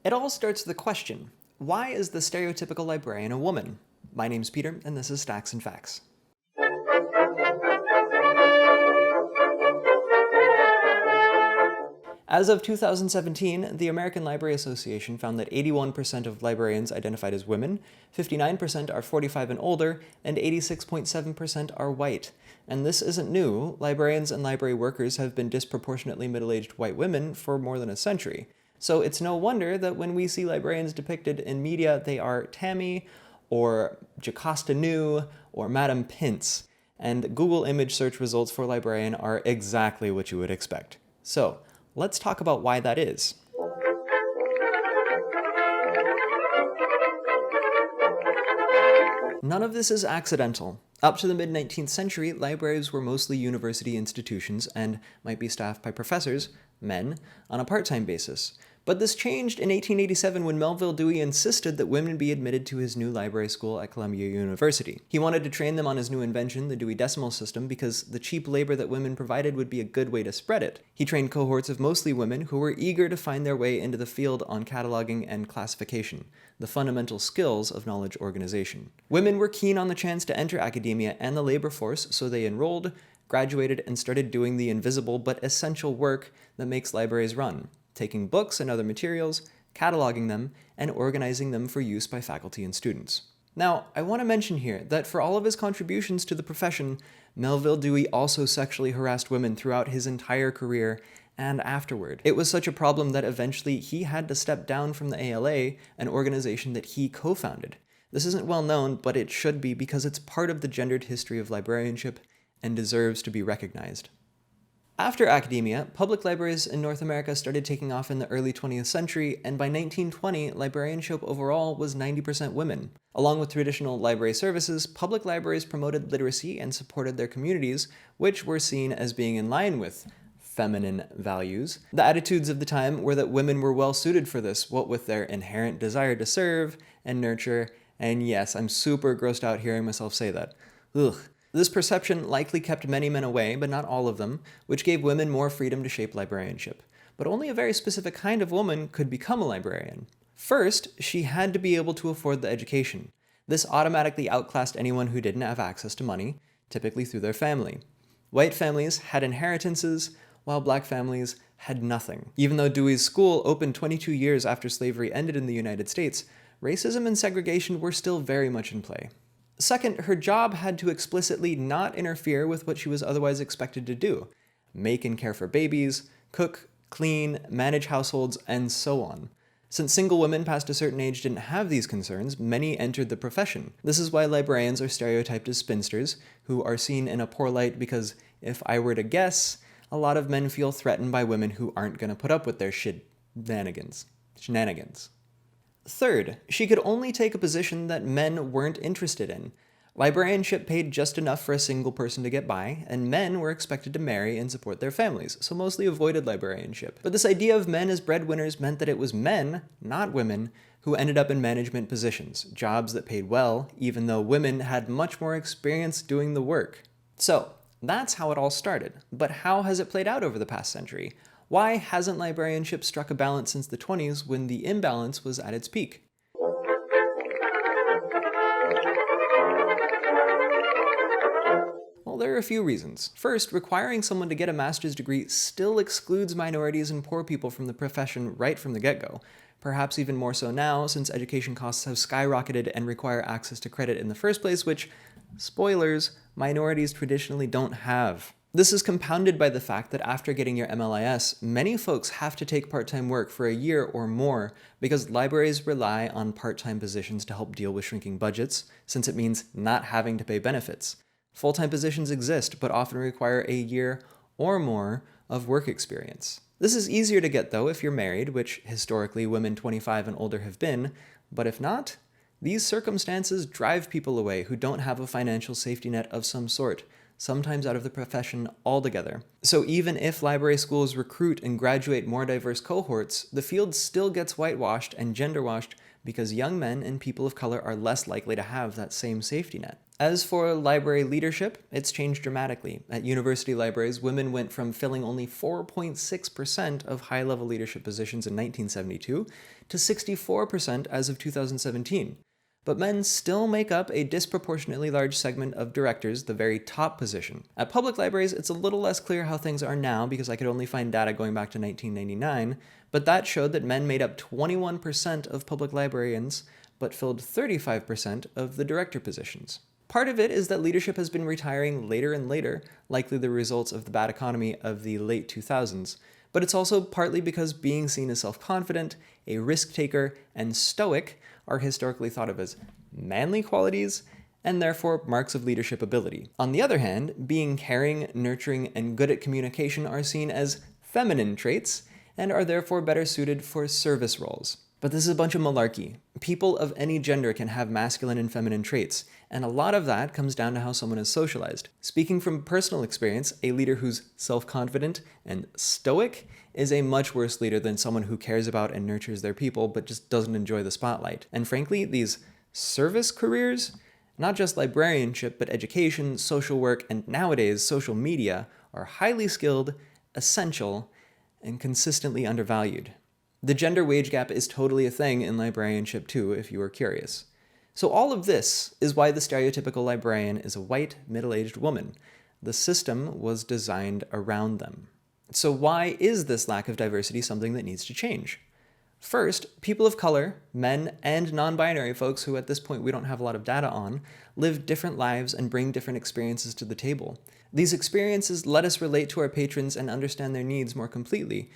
It all starts with the question, why is the stereotypical librarian a woman? My name's Peter, and this is Stacks and Facts. As of 2017, the American Library Association found that 81% of librarians identified as women, 59% are 45 and older, and 86.7% are white. And this isn't new. Librarians and library workers have been disproportionately middle-aged white women for more than a century. So it's no wonder that when we see librarians depicted in media, they are Tammy, or Jocasta Nu, or Madam Pince. And Google image search results for librarian are exactly what you would expect. So, let's talk about why that is. None of this is accidental. Up to the mid-19th century, libraries were mostly university institutions and might be staffed by professors, men, on a part-time basis. But this changed in 1887 when Melville Dewey insisted that women be admitted to his new library school at Columbia University. He wanted to train them on his new invention, the Dewey Decimal System, because the cheap labor that women provided would be a good way to spread it. He trained cohorts of mostly women who were eager to find their way into the field on cataloging and classification, the fundamental skills of knowledge organization. Women were keen on the chance to enter academia and the labor force, so they enrolled, graduated, and started doing the invisible but essential work that makes libraries run, taking books and other materials, cataloging them, and organizing them for use by faculty and students. Now, I want to mention here that for all of his contributions to the profession, Melville Dewey also sexually harassed women throughout his entire career and afterward. It was such a problem that eventually he had to step down from the ALA, an organization that he co-founded. This isn't well known, but it should be because it's part of the gendered history of librarianship and deserves to be recognized. After academia, public libraries in North America started taking off in the early 20th century, and by 1920, librarianship overall was 90% women. Along with traditional library services, public libraries promoted literacy and supported their communities, which were seen as being in line with feminine values. The attitudes of the time were that women were well suited for this, what with their inherent desire to serve and nurture, and yes, I'm super grossed out hearing myself say that. Ugh. This perception likely kept many men away, but not all of them, which gave women more freedom to shape librarianship. But only a very specific kind of woman could become a librarian. First, she had to be able to afford the education. This automatically outclassed anyone who didn't have access to money, typically through their family. White families had inheritances, while black families had nothing. Even though Dewey's school opened 22 years after slavery ended in the United States, racism and segregation were still very much in play. Second, her job had to explicitly not interfere with what she was otherwise expected to do: make and care for babies, cook, clean, manage households, and so on. Since single women past a certain age didn't have these concerns, many entered the profession. This is why librarians are stereotyped as spinsters, who are seen in a poor light because, if I were to guess, a lot of men feel threatened by women who aren't going to put up with their shenanigans. Third, she could only take a position that men weren't interested in. Librarianship paid just enough for a single person to get by, and men were expected to marry and support their families, so mostly avoided librarianship. But this idea of men as breadwinners meant that it was men, not women, who ended up in management positions, jobs that paid well, even though women had much more experience doing the work. So, that's how it all started. But how has it played out over the past century? Why hasn't librarianship struck a balance since the 20s when the imbalance was at its peak? Well, there are a few reasons. First, requiring someone to get a master's degree still excludes minorities and poor people from the profession right from the get-go. Perhaps even more so now, since education costs have skyrocketed and require access to credit in the first place, which, spoilers, minorities traditionally don't have. This is compounded by the fact that after getting your MLIS, many folks have to take part-time work for a year or more because libraries rely on part-time positions to help deal with shrinking budgets, since it means not having to pay benefits. Full-time positions exist, but often require a year or more of work experience. This is easier to get, though, if you're married, which historically women 25 and older have been, but if not, these circumstances drive people away who don't have a financial safety net of some sort, sometimes out of the profession altogether. So even if library schools recruit and graduate more diverse cohorts, the field still gets whitewashed and gender-washed because young men and people of color are less likely to have that same safety net. As for library leadership, it's changed dramatically. At university libraries, women went from filling only 4.6% of high-level leadership positions in 1972 to 64% as of 2017. But men still make up a disproportionately large segment of directors, the very top position. At public libraries, it's a little less clear how things are now because I could only find data going back to 1999, but that showed that men made up 21% of public librarians, but filled 35% of the director positions. Part of it is that leadership has been retiring later and later, likely the results of the bad economy of the late 2000s. But it's also partly because being seen as self-confident, a risk-taker, and stoic are historically thought of as manly qualities, and therefore marks of leadership ability. On the other hand, being caring, nurturing, and good at communication are seen as feminine traits, and are therefore better suited for service roles. But this is a bunch of malarkey. People of any gender can have masculine and feminine traits, and a lot of that comes down to how someone is socialized. Speaking from personal experience, a leader who's self-confident and stoic is a much worse leader than someone who cares about and nurtures their people but just doesn't enjoy the spotlight. And frankly, these service careers, not just librarianship, but education, social work, and nowadays social media, are highly skilled, essential, and consistently undervalued. The gender wage gap is totally a thing in librarianship too, if you are curious. So all of this is why the stereotypical librarian is a white, middle-aged woman. The system was designed around them. So why is this lack of diversity something that needs to change? First, people of color, men and non-binary folks who at this point we don't have a lot of data on, live different lives and bring different experiences to the table. These experiences let us relate to our patrons and understand their needs more completely,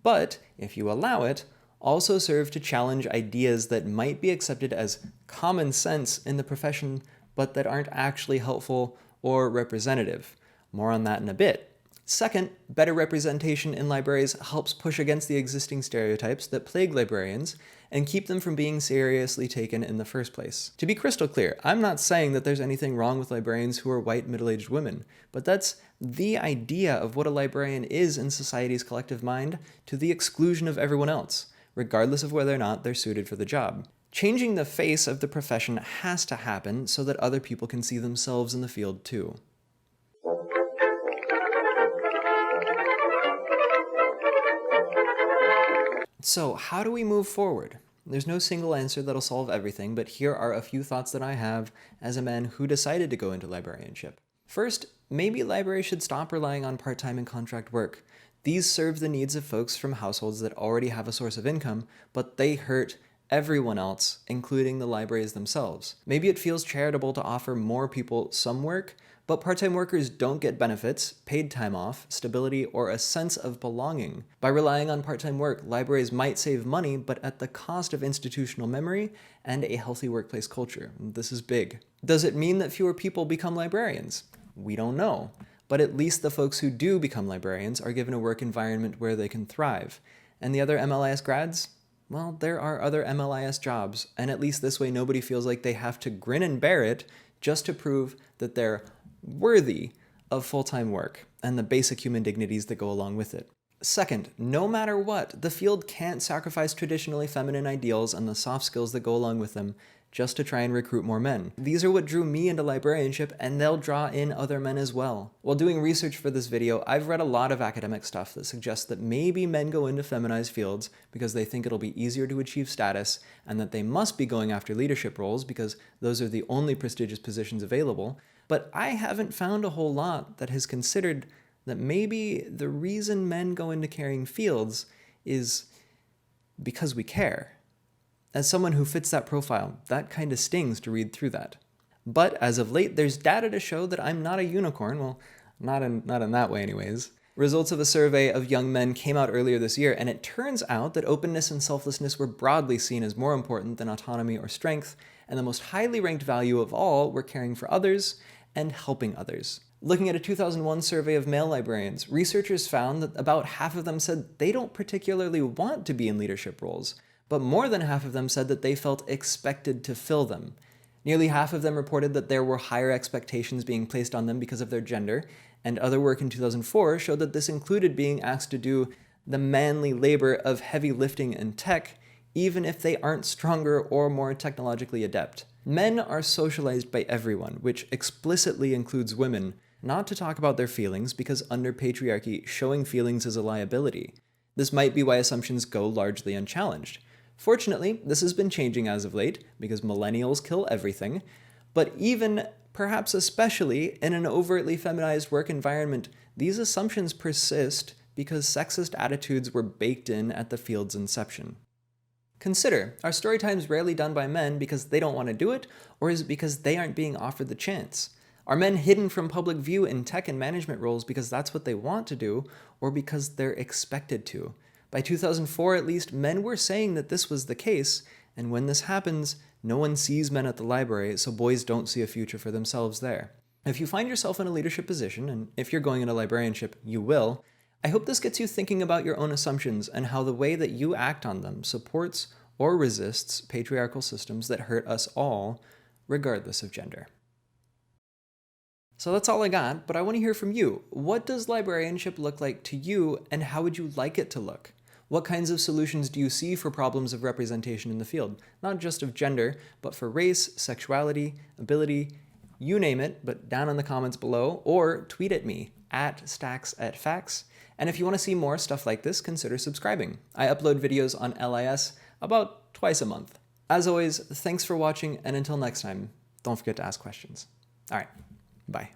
but, if you allow it, also serve to challenge ideas that might be accepted as common sense in the profession, but that aren't actually helpful or representative. More on that in a bit. Second, better representation in libraries helps push against the existing stereotypes that plague librarians and keep them from being seriously taken in the first place. To be crystal clear, I'm not saying that there's anything wrong with librarians who are white middle-aged women, but that's the idea of what a librarian is in society's collective mind to the exclusion of everyone else, regardless of whether or not they're suited for the job. Changing the face of the profession has to happen so that other people can see themselves in the field too. So, how do we move forward? There's no single answer that'll solve everything, but here are a few thoughts that I have as a man who decided to go into librarianship. First, maybe libraries should stop relying on part-time and contract work. These serve the needs of folks from households that already have a source of income, but they hurt everyone else, including the libraries themselves. Maybe it feels charitable to offer more people some work, but part-time workers don't get benefits, paid time off, stability, or a sense of belonging. By relying on part-time work, libraries might save money, but at the cost of institutional memory and a healthy workplace culture. This is big. Does it mean that fewer people become librarians? We don't know. But at least the folks who do become librarians are given a work environment where they can thrive. And the other MLIS grads? Well, there are other MLIS jobs, and at least this way nobody feels like they have to grin and bear it just to prove that they're worthy of full-time work and the basic human dignities that go along with it. Second, no matter what, the field can't sacrifice traditionally feminine ideals and the soft skills that go along with them just to try and recruit more men. These are what drew me into librarianship, and they'll draw in other men as well. While doing research for this video, I've read a lot of academic stuff that suggests that maybe men go into feminized fields because they think it'll be easier to achieve status, and that they must be going after leadership roles because those are the only prestigious positions available. But I haven't found a whole lot that has considered that maybe the reason men go into caring fields is because we care. As someone who fits that profile, that kind of stings to read through that. But as of late, there's data to show that I'm not a unicorn. Well, not in that way anyways. Results of a survey of young men came out earlier this year, and it turns out that openness and selflessness were broadly seen as more important than autonomy or strength, and the most highly ranked value of all were caring for others and helping others. Looking at a 2001 survey of male librarians, researchers found that about half of them said they don't particularly want to be in leadership roles, but more than half of them said that they felt expected to fill them. Nearly half of them reported that there were higher expectations being placed on them because of their gender, and other work in 2004 showed that this included being asked to do the manly labor of heavy lifting and tech, even if they aren't stronger or more technologically adept. Men are socialized by everyone, which explicitly includes women, not to talk about their feelings because under patriarchy, showing feelings is a liability. This might be why assumptions go largely unchallenged. Fortunately, this has been changing as of late because millennials kill everything, but even, perhaps especially, in an overtly feminized work environment, these assumptions persist because sexist attitudes were baked in at the field's inception. Consider, are story times rarely done by men because they don't want to do it, or is it because they aren't being offered the chance? Are men hidden from public view in tech and management roles because that's what they want to do, or because they're expected to? By 2004, at least, men were saying that this was the case, and when this happens, no one sees men at the library, so boys don't see a future for themselves there. If you find yourself in a leadership position, and if you're going into librarianship, you will, I hope this gets you thinking about your own assumptions and how the way that you act on them supports or resists patriarchal systems that hurt us all, regardless of gender. So that's all I got, but I want to hear from you. What does librarianship look like to you, and how would you like it to look? What kinds of solutions do you see for problems of representation in the field? Not just of gender, but for race, sexuality, ability, you name it, but down in the comments below, or tweet at me, @StacksAtFacts. And if you want to see more stuff like this, consider subscribing. I upload videos on LIS about twice a month. As always, thanks for watching, and until next time, don't forget to ask questions. All right, bye.